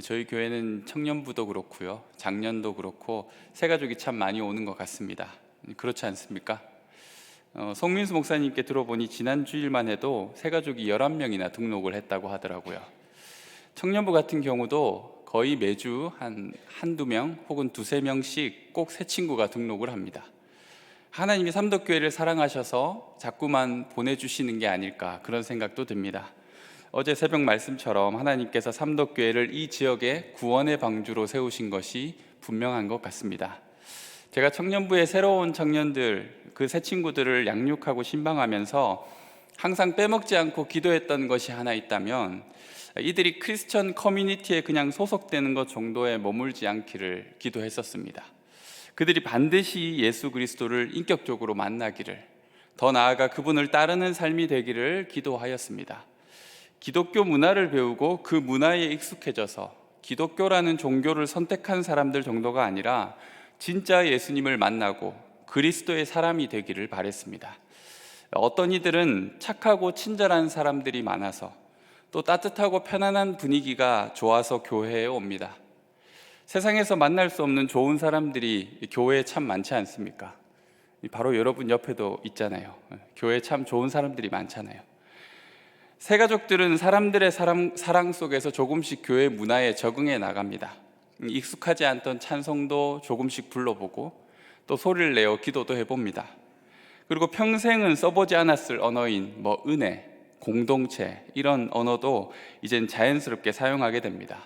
저희 교회는 청년부도 그렇고요, 장년도 그렇고 새가족이 참 많이 오는 것 같습니다. 그렇지 않습니까? 송민수 목사님께 들어보니 지난 주일만 해도 새가족이 11명이나 등록을 했다고 하더라고요. 청년부 같은 경우도 거의 매주 한두 명 혹은 두세 명씩 꼭 새 친구가 등록을 합니다. 하나님이 삼덕교회를 사랑하셔서 자꾸만 보내주시는 게 아닐까, 그런 생각도 듭니다. 어제 새벽 말씀처럼 하나님께서 삼덕교회를 이 지역의 구원의 방주로 세우신 것이 분명한 것 같습니다. 제가 청년부의 새로운 청년들, 그 새 친구들을 양육하고 신방하면서 항상 빼먹지 않고 기도했던 것이 하나 있다면, 이들이 크리스천 커뮤니티에 그냥 소속되는 것 정도에 머물지 않기를 기도했었습니다. 그들이 반드시 예수 그리스도를 인격적으로 만나기를, 더 나아가 그분을 따르는 삶이 되기를 기도하였습니다. 기독교 문화를 배우고 그 문화에 익숙해져서 기독교라는 종교를 선택한 사람들 정도가 아니라 진짜 예수님을 만나고 그리스도의 사람이 되기를 바랬습니다. 어떤 이들은 착하고 친절한 사람들이 많아서, 또 따뜻하고 편안한 분위기가 좋아서 교회에 옵니다. 세상에서 만날 수 없는 좋은 사람들이 교회에 참 많지 않습니까? 바로 여러분 옆에도 있잖아요. 교회에 참 좋은 사람들이 많잖아요. 새가족들은 사람들의 사랑 속에서 조금씩 교회 문화에 적응해 나갑니다. 익숙하지 않던 찬송도 조금씩 불러보고, 또 소리를 내어 기도도 해봅니다. 그리고 평생은 써보지 않았을 언어인 은혜, 공동체, 이런 언어도 이젠 자연스럽게 사용하게 됩니다.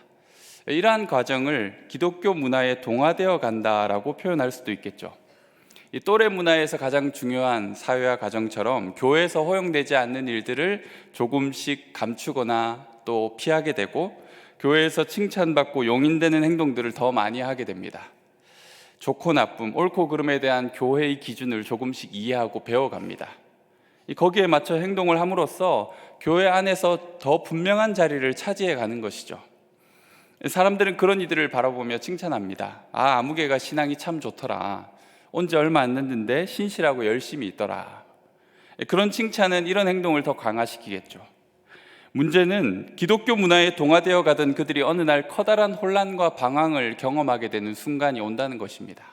이러한 과정을 기독교 문화에 동화되어 간다라고 표현할 수도 있겠죠. 이 또래 문화에서 가장 중요한 사회화 과정처럼 교회에서 허용되지 않는 일들을 조금씩 감추거나 또 피하게 되고, 교회에서 칭찬받고 용인되는 행동들을 더 많이 하게 됩니다. 좋고 나쁨, 옳고 그름에 대한 교회의 기준을 조금씩 이해하고 배워갑니다. 거기에 맞춰 행동을 함으로써 교회 안에서 더 분명한 자리를 차지해 가는 것이죠. 사람들은 그런 이들을 바라보며 칭찬합니다. 아무개가 신앙이 참 좋더라. 온 지 얼마 안 됐는데 신실하고 열심히 있더라. 그런 칭찬은 이런 행동을 더 강화시키겠죠. 문제는 기독교 문화에 동화되어 가던 그들이 어느 날 커다란 혼란과 방황을 경험하게 되는 순간이 온다는 것입니다.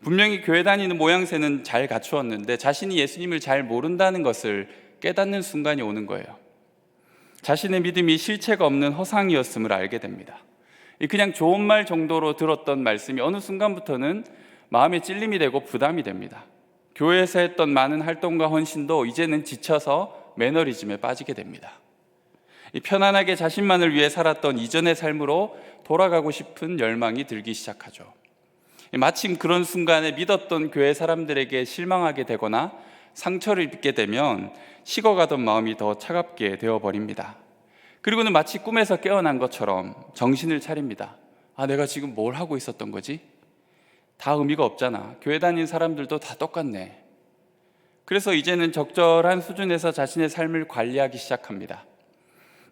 분명히 교회 다니는 모양새는 잘 갖추었는데 자신이 예수님을 잘 모른다는 것을 깨닫는 순간이 오는 거예요. 자신의 믿음이 실체가 없는 허상이었음을 알게 됩니다. 그냥 좋은 말 정도로 들었던 말씀이 어느 순간부터는 마음에 찔림이 되고 부담이 됩니다. 교회에서 했던 많은 활동과 헌신도 이제는 지쳐서 매너리즘에 빠지게 됩니다. 편안하게 자신만을 위해 살았던 이전의 삶으로 돌아가고 싶은 열망이 들기 시작하죠. 마침 그런 순간에 믿었던 교회 사람들에게 실망하게 되거나 상처를 입게 되면 식어가던 마음이 더 차갑게 되어버립니다. 그리고는 마치 꿈에서 깨어난 것처럼 정신을 차립니다. 내가 지금 뭘 하고 있었던 거지? 다 의미가 없잖아. 교회 다니는 사람들도 다 똑같네. 그래서 이제는 적절한 수준에서 자신의 삶을 관리하기 시작합니다.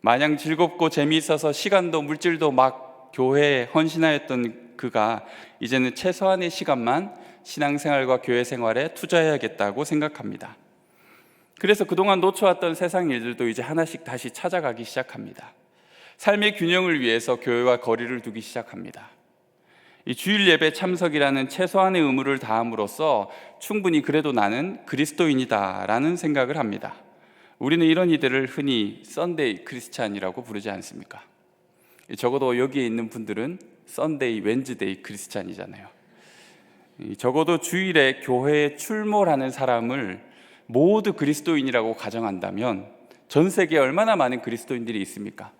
마냥 즐겁고 재미있어서 시간도 물질도 막 교회에 헌신하였던 그가 이제는 최소한의 시간만 신앙생활과 교회 생활에 투자해야겠다고 생각합니다. 그래서 그동안 놓쳐왔던 세상 일들도 이제 하나씩 다시 찾아가기 시작합니다. 삶의 균형을 위해서 교회와 거리를 두기 시작합니다. 이 주일 예배 참석이라는 최소한의 의무를 다함으로써 충분히 그래도 나는 그리스도인이다라는 생각을 합니다. 우리는 이런 이들을 흔히 썬데이 크리스찬이라고 부르지 않습니까? 적어도 여기에 있는 분들은 썬데이 웬즈데이 크리스찬이잖아요. 적어도 주일에 교회에 출몰하는 사람을 모두 그리스도인이라고 가정한다면 전 세계에 얼마나 많은 그리스도인들이 있습니까?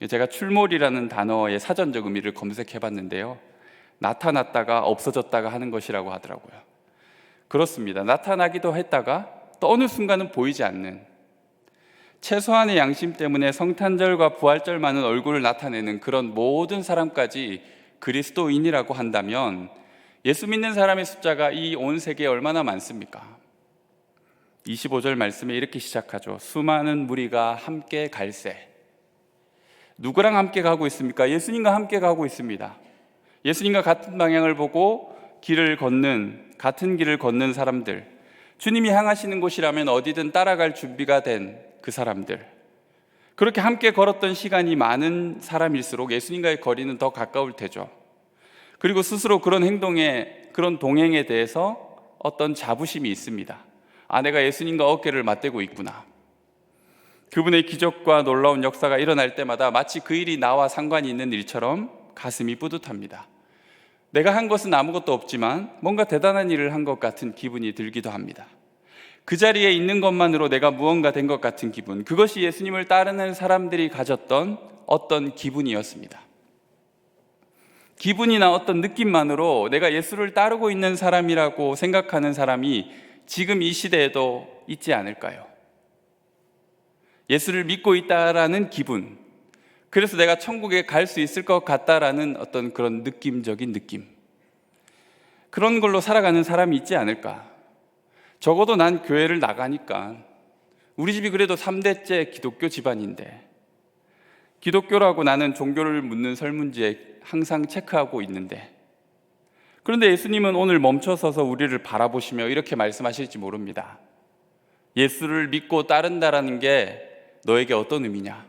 제가 출몰이라는 단어의 사전적 의미를 검색해 봤는데요, 나타났다가 없어졌다가 하는 것이라고 하더라고요. 그렇습니다. 나타나기도 했다가 또 어느 순간은 보이지 않는, 최소한의 양심 때문에 성탄절과 부활절만은 얼굴을 나타내는 그런 모든 사람까지 그리스도인이라고 한다면 예수 믿는 사람의 숫자가 이 온 세계에 얼마나 많습니까? 25절 말씀에 이렇게 시작하죠. 수많은 무리가 함께 갈새. 누구랑 함께 가고 있습니까? 예수님과 함께 가고 있습니다. 예수님과 같은 방향을 보고 같은 길을 걷는 사람들, 주님이 향하시는 곳이라면 어디든 따라갈 준비가 된 그 사람들, 그렇게 함께 걸었던 시간이 많은 사람일수록 예수님과의 거리는 더 가까울 테죠. 그리고 스스로 그런 그런 동행에 대해서 어떤 자부심이 있습니다. 내가 예수님과 어깨를 맞대고 있구나. 그분의 기적과 놀라운 역사가 일어날 때마다 마치 그 일이 나와 상관이 있는 일처럼 가슴이 뿌듯합니다. 내가 한 것은 아무것도 없지만 뭔가 대단한 일을 한 것 같은 기분이 들기도 합니다. 그 자리에 있는 것만으로 내가 무언가 된 것 같은 기분, 그것이 예수님을 따르는 사람들이 가졌던 어떤 기분이었습니다. 기분이나 어떤 느낌만으로 내가 예수를 따르고 있는 사람이라고 생각하는 사람이 지금 이 시대에도 있지 않을까요? 예수를 믿고 있다라는 기분, 그래서 내가 천국에 갈 수 있을 것 같다라는 어떤 그런 느낌적인 느낌, 그런 걸로 살아가는 사람이 있지 않을까? 적어도 난 교회를 나가니까, 우리 집이 그래도 3대째 기독교 집안인데, 기독교라고 나는 종교를 묻는 설문지에 항상 체크하고 있는데, 그런데 예수님은 오늘 멈춰서서 우리를 바라보시며 이렇게 말씀하실지 모릅니다. 예수를 믿고 따른다라는 게 너에게 어떤 의미냐?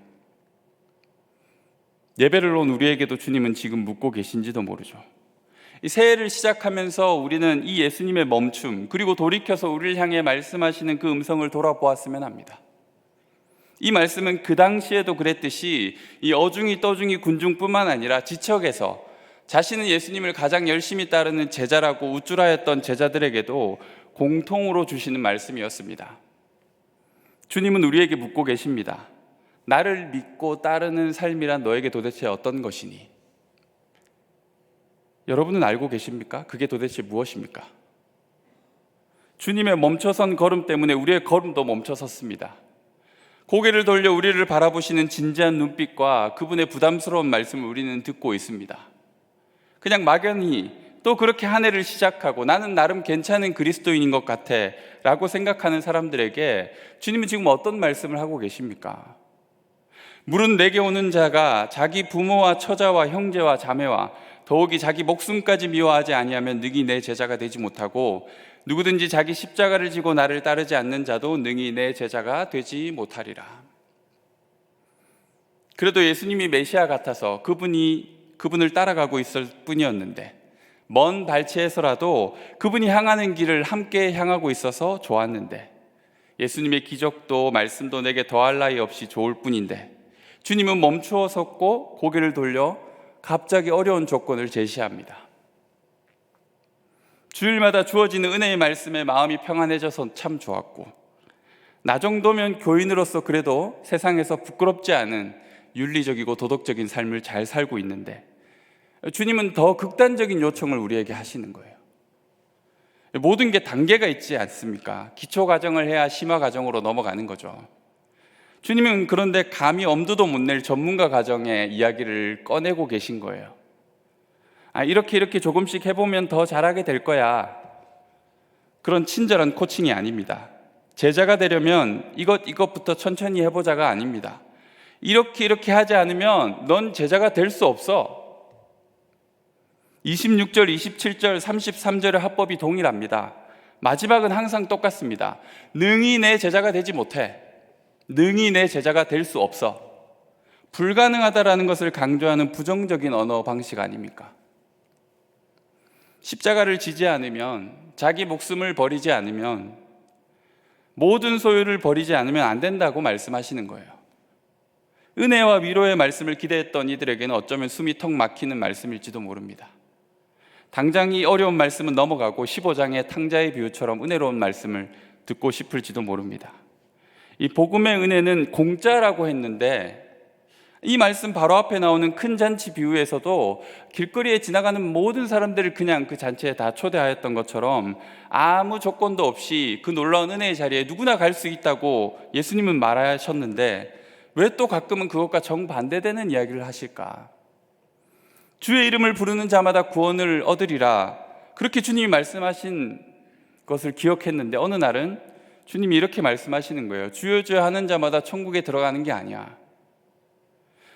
예배를 온 우리에게도 주님은 지금 묻고 계신지도 모르죠. 이 새해를 시작하면서 우리는 이 예수님의 멈춤, 그리고 돌이켜서 우리를 향해 말씀하시는 그 음성을 돌아보았으면 합니다. 이 말씀은 그 당시에도 그랬듯이 이 어중이 떠중이 군중뿐만 아니라 지척에서 자신은 예수님을 가장 열심히 따르는 제자라고 우쭐하였던 제자들에게도 공통으로 주시는 말씀이었습니다. 주님은 우리에게 묻고 계십니다. 나를 믿고 따르는 삶이란 너에게 도대체 어떤 것이니? 여러분은 알고 계십니까? 그게 도대체 무엇입니까? 주님의 멈춰선 걸음 때문에 우리의 걸음도 멈춰섰습니다. 고개를 돌려 우리를 바라보시는 진지한 눈빛과 그분의 부담스러운 말씀을 우리는 듣고 있습니다. 그냥 막연히 또 그렇게 한 해를 시작하고 나는 나름 괜찮은 그리스도인인 것 같아 라고 생각하는 사람들에게 주님은 지금 어떤 말씀을 하고 계십니까? 물은 내게 오는 자가 자기 부모와 처자와 형제와 자매와 더욱이 자기 목숨까지 미워하지 아니하면 능히 내 제자가 되지 못하고 누구든지 자기 십자가를 지고 나를 따르지 않는 자도 능히 내 제자가 되지 못하리라. 그래도 예수님이 메시아 같아서 그분을 따라가고 있을 뿐이었는데, 먼 발치에서라도 그분이 향하는 길을 함께 향하고 있어서 좋았는데, 예수님의 기적도 말씀도 내게 더할 나위 없이 좋을 뿐인데, 주님은 멈추어 섰고 고개를 돌려 갑자기 어려운 조건을 제시합니다. 주일마다 주어지는 은혜의 말씀에 마음이 평안해져서 참 좋았고, 나 정도면 교인으로서 그래도 세상에서 부끄럽지 않은 윤리적이고 도덕적인 삶을 잘 살고 있는데, 주님은 더 극단적인 요청을 우리에게 하시는 거예요. 모든 게 단계가 있지 않습니까? 기초과정을 해야 심화과정으로 넘어가는 거죠. 주님은 그런데 감히 엄두도 못 낼 전문가 과정의 이야기를 꺼내고 계신 거예요. 이렇게 조금씩 해보면 더 잘하게 될 거야. 그런 친절한 코칭이 아닙니다. 제자가 되려면 이것부터 천천히 해보자가 아닙니다. 이렇게 하지 않으면 넌 제자가 될 수 없어. 26절, 27절, 33절의 합법이 동일합니다. 마지막은 항상 똑같습니다. 능히 내 제자가 되지 못해. 능히 내 제자가 될 수 없어. 불가능하다라는 것을 강조하는 부정적인 언어 방식 아닙니까? 십자가를 지지 않으면, 자기 목숨을 버리지 않으면, 모든 소유를 버리지 않으면 안 된다고 말씀하시는 거예요. 은혜와 위로의 말씀을 기대했던 이들에게는 어쩌면 숨이 턱 막히는 말씀일지도 모릅니다. 당장 이 어려운 말씀은 넘어가고 15장의 탕자의 비유처럼 은혜로운 말씀을 듣고 싶을지도 모릅니다. 이 복음의 은혜는 공짜라고 했는데, 이 말씀 바로 앞에 나오는 큰 잔치 비유에서도 길거리에 지나가는 모든 사람들을 그냥 그 잔치에 다 초대하였던 것처럼 아무 조건도 없이 그 놀라운 은혜의 자리에 누구나 갈 수 있다고 예수님은 말하셨는데, 왜 또 가끔은 그것과 정반대되는 이야기를 하실까? 주의 이름을 부르는 자마다 구원을 얻으리라, 그렇게 주님이 말씀하신 것을 기억했는데, 어느 날은 주님이 이렇게 말씀하시는 거예요. 주여 주여 하는 자마다 천국에 들어가는 게 아니야.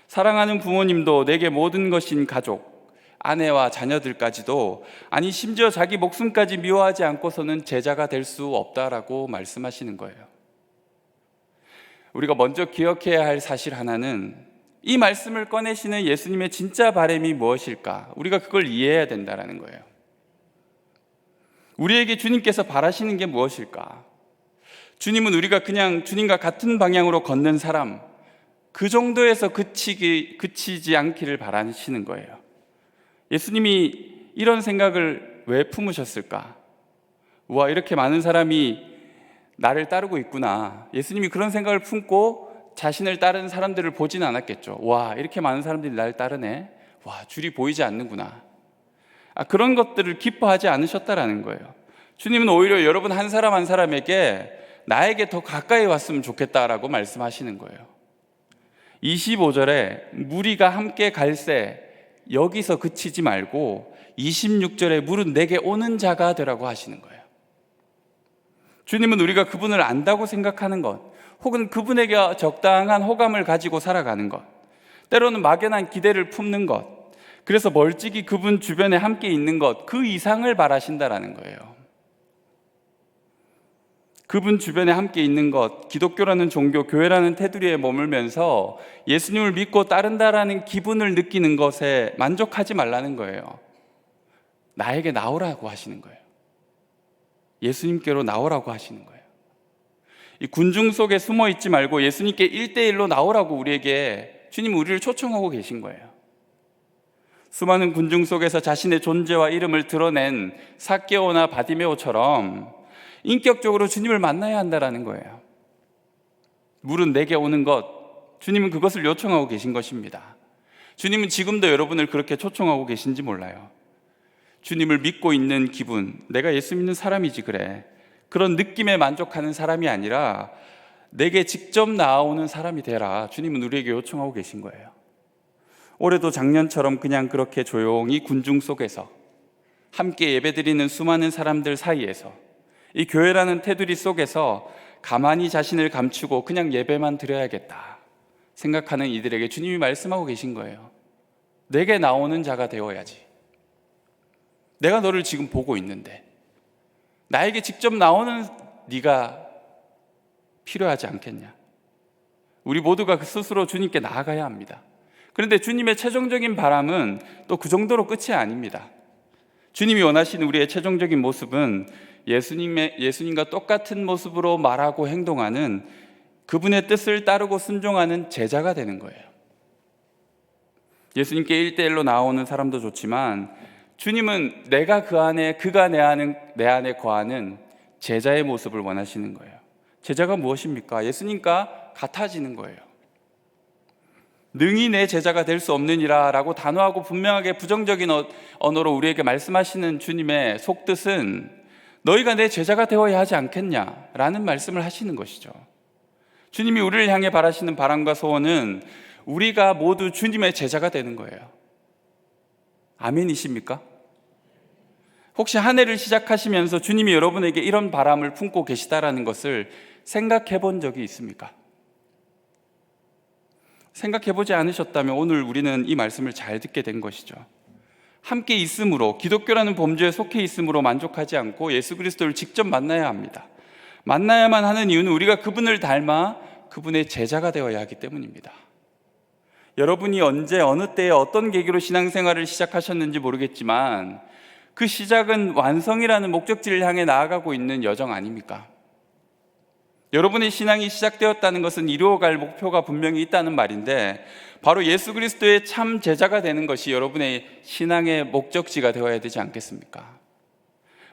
사랑하는 부모님도, 내게 모든 것인 가족, 아내와 자녀들까지도, 아니 심지어 자기 목숨까지 미워하지 않고서는 제자가 될 수 없다라고 말씀하시는 거예요. 우리가 먼저 기억해야 할 사실 하나는 이 말씀을 꺼내시는 예수님의 진짜 바람이 무엇일까? 우리가 그걸 이해해야 된다는 거예요. 우리에게 주님께서 바라시는 게 무엇일까? 주님은 우리가 그냥 주님과 같은 방향으로 걷는 사람, 그 정도에서 그치지 않기를 바라시는 거예요. 예수님이 이런 생각을 왜 품으셨을까? 우와, 이렇게 많은 사람이 나를 따르고 있구나. 예수님이 그런 생각을 품고 자신을 따르는 사람들을 보진 않았겠죠. 와, 이렇게 많은 사람들이 나를 따르네. 와, 줄이 보이지 않는구나. 그런 것들을 기뻐하지 않으셨다라는 거예요. 주님은 오히려 여러분 한 사람 한 사람에게 나에게 더 가까이 왔으면 좋겠다라고 말씀하시는 거예요. 25절에 무리가 함께 갈새 여기서 그치지 말고 26절에 물은 내게 오는 자가 되라고 하시는 거예요. 주님은 우리가 그분을 안다고 생각하는 것, 혹은 그분에게 적당한 호감을 가지고 살아가는 것, 때로는 막연한 기대를 품는 것, 그래서 멀찍이 그분 주변에 함께 있는 것, 그 이상을 바라신다라는 거예요. 그분 주변에 함께 있는 것, 기독교라는 종교, 교회라는 테두리에 머물면서 예수님을 믿고 따른다라는 기분을 느끼는 것에 만족하지 말라는 거예요. 나에게 나오라고 하시는 거예요. 예수님께로 나오라고 하시는 거예요. 이 군중 속에 숨어 있지 말고 예수님께 1대1로 나오라고 주님 우리를 초청하고 계신 거예요. 수많은 군중 속에서 자신의 존재와 이름을 드러낸 삭개오나 바디메오처럼 인격적으로 주님을 만나야 한다는 거예요. 물은 내게 오는 것, 주님은 그것을 요청하고 계신 것입니다. 주님은 지금도 여러분을 그렇게 초청하고 계신지 몰라요. 주님을 믿고 있는 기분, 내가 예수 믿는 사람이지 그래, 그런 느낌에 만족하는 사람이 아니라 내게 직접 나아오는 사람이 되라, 주님은 우리에게 요청하고 계신 거예요. 올해도 작년처럼 그냥 그렇게 조용히 군중 속에서 함께 예배드리는 수많은 사람들 사이에서 이 교회라는 테두리 속에서 가만히 자신을 감추고 그냥 예배만 드려야겠다 생각하는 이들에게 주님이 말씀하고 계신 거예요. 내게 나오는 자가 되어야지. 내가 너를 지금 보고 있는데 나에게 직접 나오는 네가 필요하지 않겠냐? 우리 모두가 스스로 주님께 나아가야 합니다. 그런데 주님의 최종적인 바람은 또 그 정도로 끝이 아닙니다. 주님이 원하시는 우리의 최종적인 모습은 예수님과 똑같은 모습으로 말하고 행동하는, 그분의 뜻을 따르고 순종하는 제자가 되는 거예요. 예수님께 1대1로 나오는 사람도 좋지만 주님은 내가 그 안에, 그가 내 안에 거하는 제자의 모습을 원하시는 거예요. 제자가 무엇입니까? 예수님과 같아지는 거예요. 능히 내 제자가 될 수 없느니라 라고 단호하고 분명하게 부정적인 언어로 우리에게 말씀하시는 주님의 속뜻은 너희가 내 제자가 되어야 하지 않겠냐 라는 말씀을 하시는 것이죠. 주님이 우리를 향해 바라시는 바람과 소원은 우리가 모두 주님의 제자가 되는 거예요. 아멘이십니까? 혹시 한 해를 시작하시면서 주님이 여러분에게 이런 바람을 품고 계시다라는 것을 생각해 본 적이 있습니까? 생각해 보지 않으셨다면 오늘 우리는 이 말씀을 잘 듣게 된 것이죠. 함께 있음으로, 기독교라는 범주에 속해 있음으로 만족하지 않고 예수 그리스도를 직접 만나야 합니다. 만나야만 하는 이유는 우리가 그분을 닮아 그분의 제자가 되어야 하기 때문입니다. 여러분이 언제 어느 때에 어떤 계기로 신앙생활을 시작하셨는지 모르겠지만 그 시작은 완성이라는 목적지를 향해 나아가고 있는 여정 아닙니까? 여러분의 신앙이 시작되었다는 것은 이루어갈 목표가 분명히 있다는 말인데 바로 예수 그리스도의 참 제자가 되는 것이 여러분의 신앙의 목적지가 되어야 되지 않겠습니까?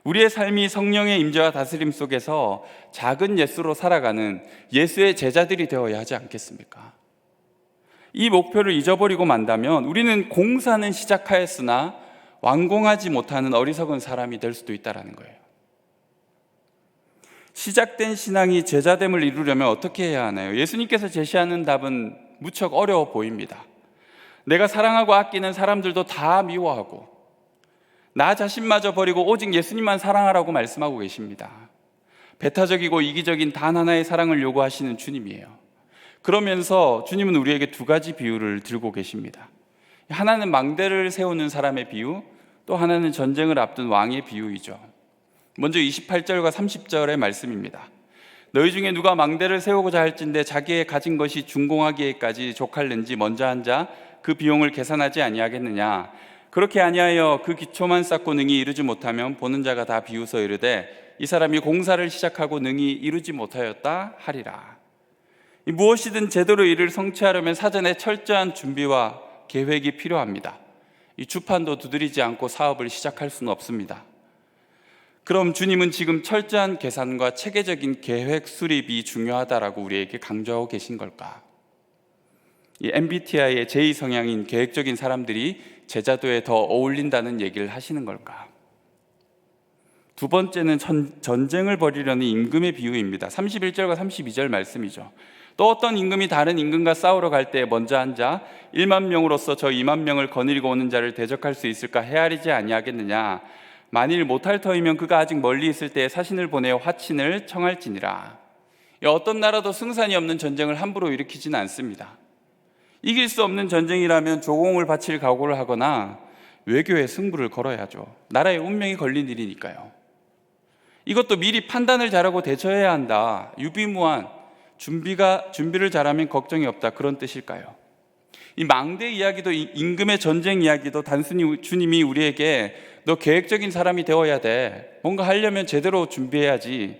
우리의 삶이 성령의 임재와 다스림 속에서 작은 예수로 살아가는 예수의 제자들이 되어야 하지 않겠습니까? 이 목표를 잊어버리고 만다면 우리는 공사는 시작하였으나 완공하지 못하는 어리석은 사람이 될 수도 있다는 거예요. 시작된 신앙이 제자됨을 이루려면 어떻게 해야 하나요? 예수님께서 제시하는 답은 무척 어려워 보입니다. 내가 사랑하고 아끼는 사람들도 다 미워하고 나 자신마저 버리고 오직 예수님만 사랑하라고 말씀하고 계십니다. 배타적이고 이기적인 단 하나의 사랑을 요구하시는 주님이에요. 그러면서 주님은 우리에게 두 가지 비유를 들고 계십니다. 하나는 망대를 세우는 사람의 비유, 또 하나는 전쟁을 앞둔 왕의 비유이죠. 먼저 28절과 30절의 말씀입니다. 너희 중에 누가 망대를 세우고자 할진대 자기의 가진 것이 준공하기에까지 족할는지 먼저 앉아 그 비용을 계산하지 아니하겠느냐. 그렇게 아니하여 그 기초만 쌓고 능히 이루지 못하면 보는 자가 다 비웃어 이르되 이 사람이 공사를 시작하고 능히 이루지 못하였다 하리라. 무엇이든 제대로 일을 성취하려면 사전에 철저한 준비와 계획이 필요합니다. 이 주판도 두드리지 않고 사업을 시작할 수는 없습니다. 그럼 주님은 지금 철저한 계산과 체계적인 계획 수립이 중요하다라고 우리에게 강조하고 계신 걸까? 이 MBTI의 제2성향인 계획적인 사람들이 제자도에 더 어울린다는 얘기를 하시는 걸까? 두 번째는 전쟁을 벌이려는 임금의 비유입니다. 31절과 32절 말씀이죠. 또 어떤 임금이 다른 임금과 싸우러 갈 때 먼저 앉아 1만 명으로서 저 2만 명을 거느리고 오는 자를 대적할 수 있을까 헤아리지 아니하겠느냐. 만일 못할 터이면 그가 아직 멀리 있을 때에 사신을 보내어 화친을 청할지니라. 어떤 나라도 승산이 없는 전쟁을 함부로 일으키지는 않습니다. 이길 수 없는 전쟁이라면 조공을 바칠 각오를 하거나 외교의 승부를 걸어야죠. 나라의 운명이 걸린 일이니까요. 이것도 미리 판단을 잘하고 대처해야 한다. 유비무환, 준비를 잘하면 걱정이 없다. 그런 뜻일까요? 이 망대 이야기도 임금의 전쟁 이야기도 단순히 주님이 우리에게 너 계획적인 사람이 되어야 돼. 뭔가 하려면 제대로 준비해야지.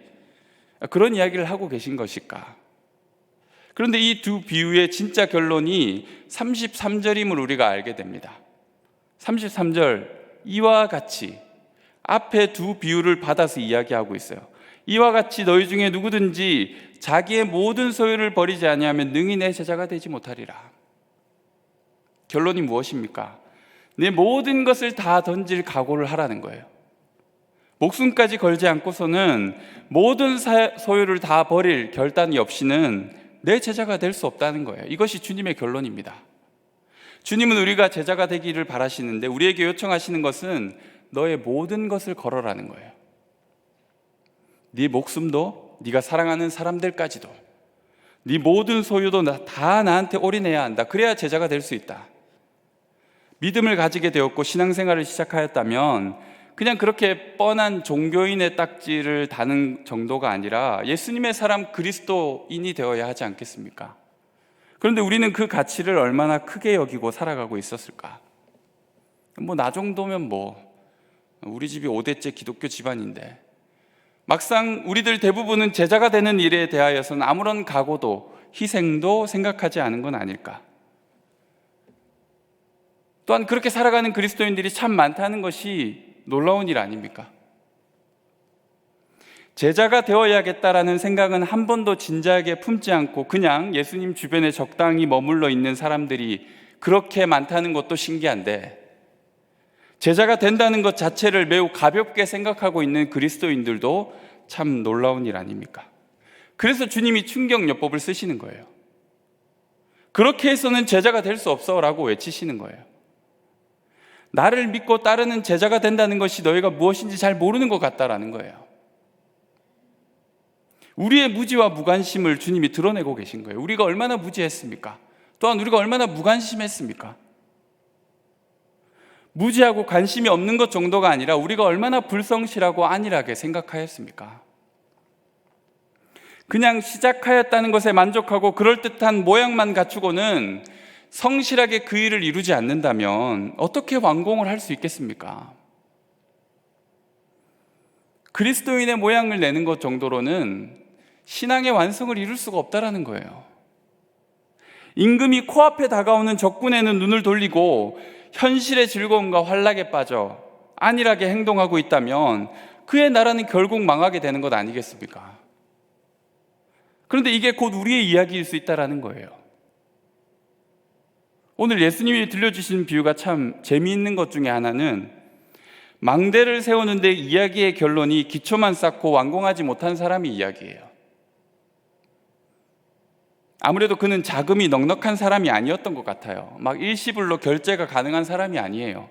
그런 이야기를 하고 계신 것일까? 그런데 이 두 비유의 진짜 결론이 33절임을 우리가 알게 됩니다. 33절, 이와 같이 앞에 두 비유를 받아서 이야기하고 있어요. 이와 같이 너희 중에 누구든지 자기의 모든 소유를 버리지 아니하면 능히 내 제자가 되지 못하리라. 결론이 무엇입니까? 내 모든 것을 다 던질 각오를 하라는 거예요. 목숨까지 걸지 않고서는 모든 소유를 다 버릴 결단이 없이는 내 제자가 될 수 없다는 거예요. 이것이 주님의 결론입니다. 주님은 우리가 제자가 되기를 바라시는데 우리에게 요청하시는 것은 너의 모든 것을 걸어라는 거예요. 네 목숨도, 네가 사랑하는 사람들까지도, 네 모든 소유도 다 나한테 올인해야 한다. 그래야 제자가 될 수 있다. 믿음을 가지게 되었고 신앙생활을 시작하였다면 그냥 그렇게 뻔한 종교인의 딱지를 다는 정도가 아니라 예수님의 사람 그리스도인이 되어야 하지 않겠습니까? 그런데 우리는 그 가치를 얼마나 크게 여기고 살아가고 있었을까? 나 정도면 우리 집이 5대째 기독교 집안인데 막상 우리들 대부분은 제자가 되는 일에 대하여서는 아무런 각오도 희생도 생각하지 않은 건 아닐까? 또한 그렇게 살아가는 그리스도인들이 참 많다는 것이 놀라운 일 아닙니까? 제자가 되어야겠다라는 생각은 한 번도 진지하게 품지 않고 그냥 예수님 주변에 적당히 머물러 있는 사람들이 그렇게 많다는 것도 신기한데 제자가 된다는 것 자체를 매우 가볍게 생각하고 있는 그리스도인들도 참 놀라운 일 아닙니까? 그래서 주님이 충격요법을 쓰시는 거예요. 그렇게 해서는 제자가 될 수 없어라고 외치시는 거예요. 나를 믿고 따르는 제자가 된다는 것이 너희가 무엇인지 잘 모르는 것 같다라는 거예요. 우리의 무지와 무관심을 주님이 드러내고 계신 거예요. 우리가 얼마나 무지했습니까? 또한 우리가 얼마나 무관심했습니까? 무지하고 관심이 없는 것 정도가 아니라 우리가 얼마나 불성실하고 안일하게 생각하였습니까? 그냥 시작하였다는 것에 만족하고 그럴듯한 모양만 갖추고는 성실하게 그 일을 이루지 않는다면 어떻게 완공을 할 수 있겠습니까? 그리스도인의 모양을 내는 것 정도로는 신앙의 완성을 이룰 수가 없다라는 거예요. 임금이 코앞에 다가오는 적군에는 눈을 돌리고 현실의 즐거움과 환락에 빠져 안일하게 행동하고 있다면 그의 나라는 결국 망하게 되는 것 아니겠습니까? 그런데 이게 곧 우리의 이야기일 수 있다라는 거예요. 오늘 예수님이 들려주신 비유가 참 재미있는 것 중에 하나는 망대를 세우는데 이야기의 결론이 기초만 쌓고 완공하지 못한 사람의 이야기예요. 아무래도 그는 자금이 넉넉한 사람이 아니었던 것 같아요. 막 일시불로 결제가 가능한 사람이 아니에요.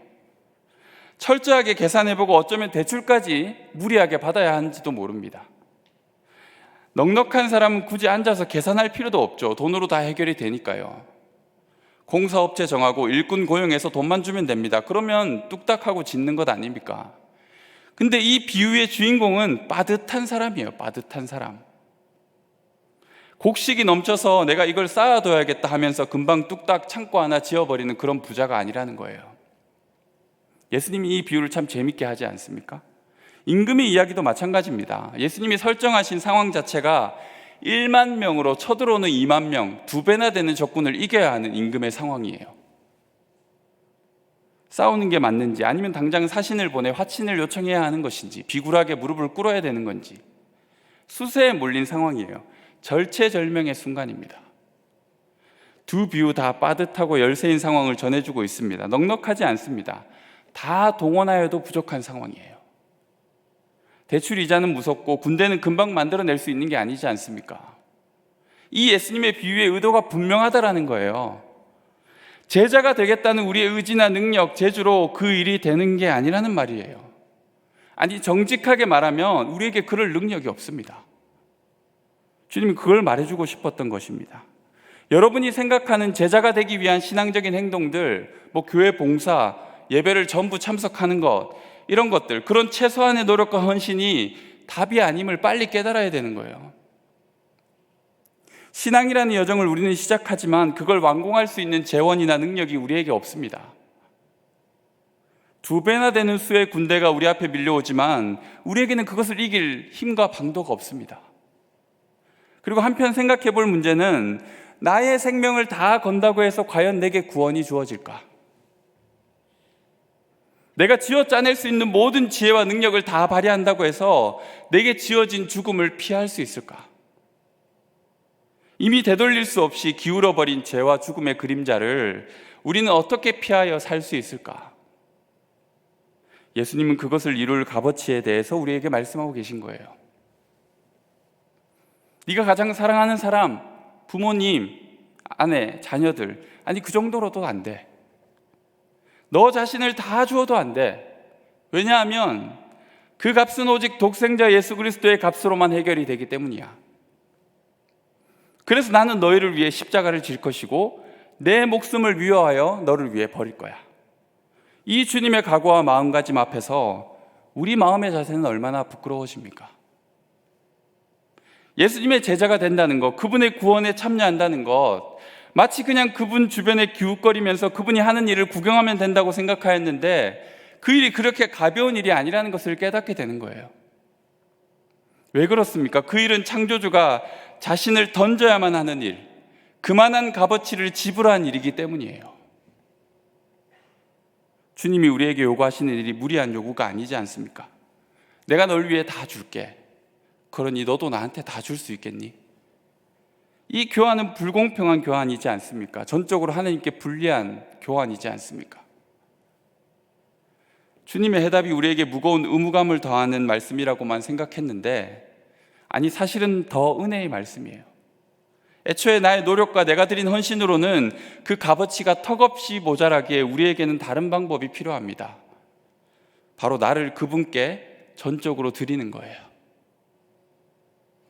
철저하게 계산해보고 어쩌면 대출까지 무리하게 받아야 하는지도 모릅니다. 넉넉한 사람은 굳이 앉아서 계산할 필요도 없죠. 돈으로 다 해결이 되니까요. 공사업체 정하고 일꾼 고용해서 돈만 주면 됩니다. 그러면 뚝딱하고 짓는 것 아닙니까? 근데 이 비유의 주인공은 빠듯한 사람이에요. 빠듯한 사람. 곡식이 넘쳐서 내가 이걸 쌓아둬야겠다 하면서 금방 뚝딱 창고 하나 지어버리는 그런 부자가 아니라는 거예요. 예수님이 이 비유를 참 재밌게 하지 않습니까? 임금의 이야기도 마찬가지입니다. 예수님이 설정하신 상황 자체가 1만 명으로 쳐들어오는 2만 명, 2배나 되는 적군을 이겨야 하는 임금의 상황이에요. 싸우는 게 맞는지, 아니면 당장 사신을 보내 화친을 요청해야 하는 것인지, 비굴하게 무릎을 꿇어야 되는 건지 수세에 몰린 상황이에요. 절체절명의 순간입니다. 두 비유 다 빠듯하고 열세인 상황을 전해주고 있습니다. 넉넉하지 않습니다. 다 동원하여도 부족한 상황이에요. 대출 이자는 무섭고 군대는 금방 만들어낼 수 있는 게 아니지 않습니까? 이 예수님의 비유의 의도가 분명하다라는 거예요. 제자가 되겠다는 우리의 의지나 능력, 재주로 그 일이 되는 게 아니라는 말이에요. 아니, 정직하게 말하면 우리에게 그럴 능력이 없습니다. 주님이 그걸 말해주고 싶었던 것입니다. 여러분이 생각하는 제자가 되기 위한 신앙적인 행동들, 교회 봉사, 예배를 전부 참석하는 것, 이런 것들, 그런 최소한의 노력과 헌신이 답이 아님을 빨리 깨달아야 되는 거예요. 신앙이라는 여정을 우리는 시작하지만 그걸 완공할 수 있는 재원이나 능력이 우리에게 없습니다. 2배나 되는 수의 군대가 우리 앞에 밀려오지만 우리에게는 그것을 이길 힘과 방도가 없습니다. 그리고 한편 생각해 볼 문제는, 나의 생명을 다 건다고 해서 과연 내게 구원이 주어질까? 내가 쥐어짜낼 수 있는 모든 지혜와 능력을 다 발휘한다고 해서 내게 지어진 죽음을 피할 수 있을까? 이미 되돌릴 수 없이 기울어버린 죄와 죽음의 그림자를 우리는 어떻게 피하여 살 수 있을까? 예수님은 그것을 이룰 값어치에 대해서 우리에게 말씀하고 계신 거예요. 네가 가장 사랑하는 사람, 부모님, 아내, 자녀들, 아니 그 정도로도 안 돼. 너 자신을 다 주어도 안 돼. 왜냐하면 그 값은 오직 독생자 예수 그리스도의 값으로만 해결이 되기 때문이야. 그래서 나는 너희를 위해 십자가를 질 것이고 내 목숨을 위하여 너를 위해 버릴 거야. 이 주님의 각오와 마음가짐 앞에서 우리 마음의 자세는 얼마나 부끄러워집니까? 예수님의 제자가 된다는 것, 그분의 구원에 참여한다는 것, 마치 그냥 그분 주변에 기웃거리면서 그분이 하는 일을 구경하면 된다고 생각하였는데 그 일이 그렇게 가벼운 일이 아니라는 것을 깨닫게 되는 거예요. 왜 그렇습니까? 그 일은 창조주가 자신을 던져야만 하는 일, 그만한 값어치를 지불한 일이기 때문이에요. 주님이 우리에게 요구하시는 일이 무리한 요구가 아니지 않습니까? 내가 널 위해 다 줄게. 그러니 너도 나한테 다 줄 수 있겠니? 이 교환은 불공평한 교환이지 않습니까? 전적으로 하나님께 불리한 교환이지 않습니까? 주님의 해답이 우리에게 무거운 의무감을 더하는 말씀이라고만 생각했는데, 아니 사실은 더 은혜의 말씀이에요. 애초에 나의 노력과 내가 드린 헌신으로는 그 값어치가 턱없이 모자라기에 우리에게는 다른 방법이 필요합니다. 바로 나를 그분께 전적으로 드리는 거예요.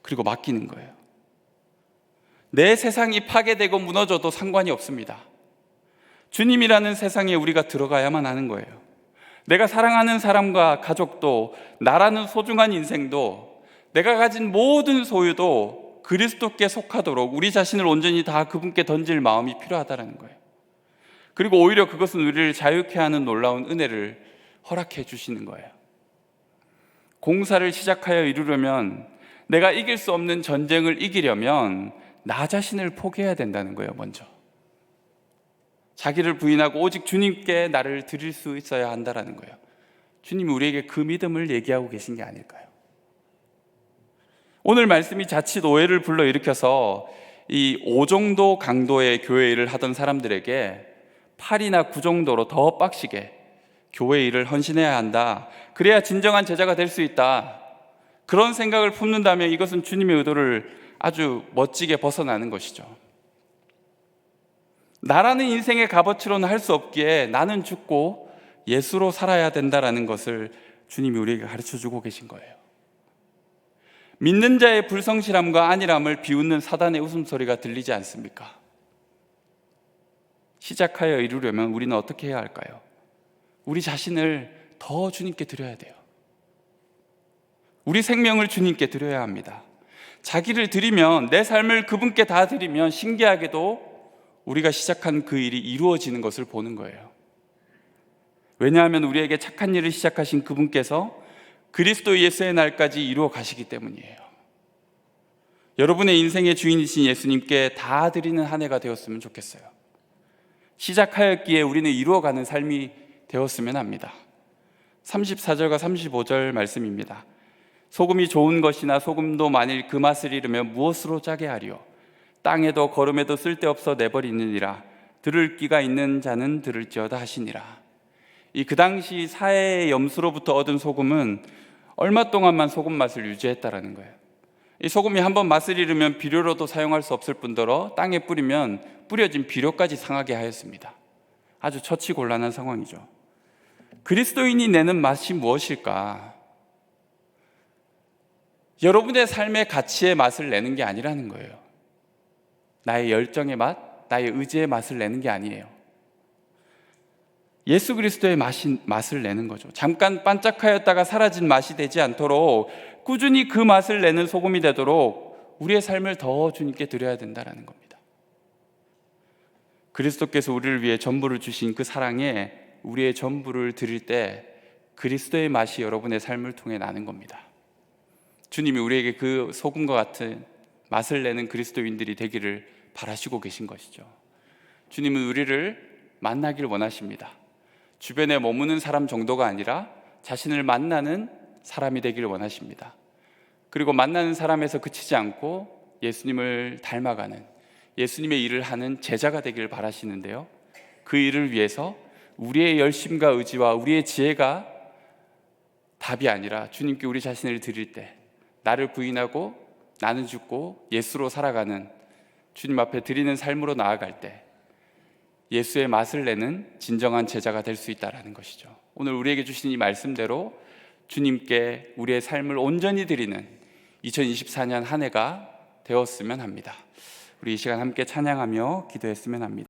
그리고 맡기는 거예요. 내 세상이 파괴되고 무너져도 상관이 없습니다. 주님이라는 세상에 우리가 들어가야만 하는 거예요. 내가 사랑하는 사람과 가족도, 나라는 소중한 인생도, 내가 가진 모든 소유도 그리스도께 속하도록 우리 자신을 온전히 다 그분께 던질 마음이 필요하다는 거예요. 그리고 오히려 그것은 우리를 자유케 하는 놀라운 은혜를 허락해 주시는 거예요. 공사를 시작하여 이루려면, 내가 이길 수 없는 전쟁을 이기려면 나 자신을 포기해야 된다는 거예요. 먼저 자기를 부인하고 오직 주님께 나를 드릴 수 있어야 한다는 거예요. 주님이 우리에게 그 믿음을 얘기하고 계신 게 아닐까요? 오늘 말씀이 자칫 오해를 불러일으켜서 이 5 정도 강도의 교회 일을 하던 사람들에게 8이나 9 정도로 더 빡시게 교회 일을 헌신해야 한다, 그래야 진정한 제자가 될 수 있다, 그런 생각을 품는다면 이것은 주님의 의도를 아주 멋지게 벗어나는 것이죠. 나라는 인생의 값어치로는 할 수 없기에 나는 죽고 예수로 살아야 된다라는 것을 주님이 우리에게 가르쳐주고 계신 거예요. 믿는 자의 불성실함과 안일함을 비웃는 사단의 웃음소리가 들리지 않습니까? 시작하여 이루려면 우리는 어떻게 해야 할까요? 우리 자신을 더 주님께 드려야 돼요. 우리 생명을 주님께 드려야 합니다. 자기를 드리면, 내 삶을 그분께 다 드리면 신기하게도 우리가 시작한 그 일이 이루어지는 것을 보는 거예요. 왜냐하면 우리에게 착한 일을 시작하신 그분께서 그리스도 예수의 날까지 이루어 가시기 때문이에요. 여러분의 인생의 주인이신 예수님께 다 드리는 한 해가 되었으면 좋겠어요. 시작하였기에 우리는 이루어가는 삶이 되었으면 합니다. 34절과 35절 말씀입니다. 소금이 좋은 것이나 소금도 만일 그 맛을 잃으면 무엇으로 짜게 하리요? 땅에도 거름에도 쓸데없어 내버리느니라. 들을 귀가 있는 자는 들을지어다 하시니라. 그 당시 사해의 염수로부터 얻은 소금은 얼마 동안만 소금 맛을 유지했다라는 거예요. 이 소금이 한번 맛을 잃으면 비료로도 사용할 수 없을 뿐더러 땅에 뿌리면 뿌려진 비료까지 상하게 하였습니다. 아주 처치곤란한 상황이죠. 그리스도인이 내는 맛이 무엇일까? 여러분의 삶의 가치의 맛을 내는 게 아니라는 거예요. 나의 열정의 맛, 나의 의지의 맛을 내는 게 아니에요. 예수 그리스도의 맛을 내는 거죠. 잠깐 반짝하였다가 사라진 맛이 되지 않도록 꾸준히 그 맛을 내는 소금이 되도록 우리의 삶을 더 주님께 드려야 된다는 겁니다. 그리스도께서 우리를 위해 전부를 주신 그 사랑에 우리의 전부를 드릴 때 그리스도의 맛이 여러분의 삶을 통해 나는 겁니다. 주님이 우리에게 그 소금과 같은 맛을 내는 그리스도인들이 되기를 바라시고 계신 것이죠. 주님은 우리를 만나길 원하십니다. 주변에 머무는 사람 정도가 아니라 자신을 만나는 사람이 되기를 원하십니다. 그리고 만나는 사람에서 그치지 않고 예수님을 닮아가는, 예수님의 일을 하는 제자가 되기를 바라시는데요, 그 일을 위해서 우리의 열심과 의지와 우리의 지혜가 답이 아니라 주님께 우리 자신을 드릴 때, 나를 부인하고 나는 죽고 예수로 살아가는 주님 앞에 드리는 삶으로 나아갈 때 예수의 맛을 내는 진정한 제자가 될 수 있다는 것이죠. 오늘 우리에게 주신 이 말씀대로 주님께 우리의 삶을 온전히 드리는 2024년 한 해가 되었으면 합니다. 우리 이 시간 함께 찬양하며 기도했으면 합니다.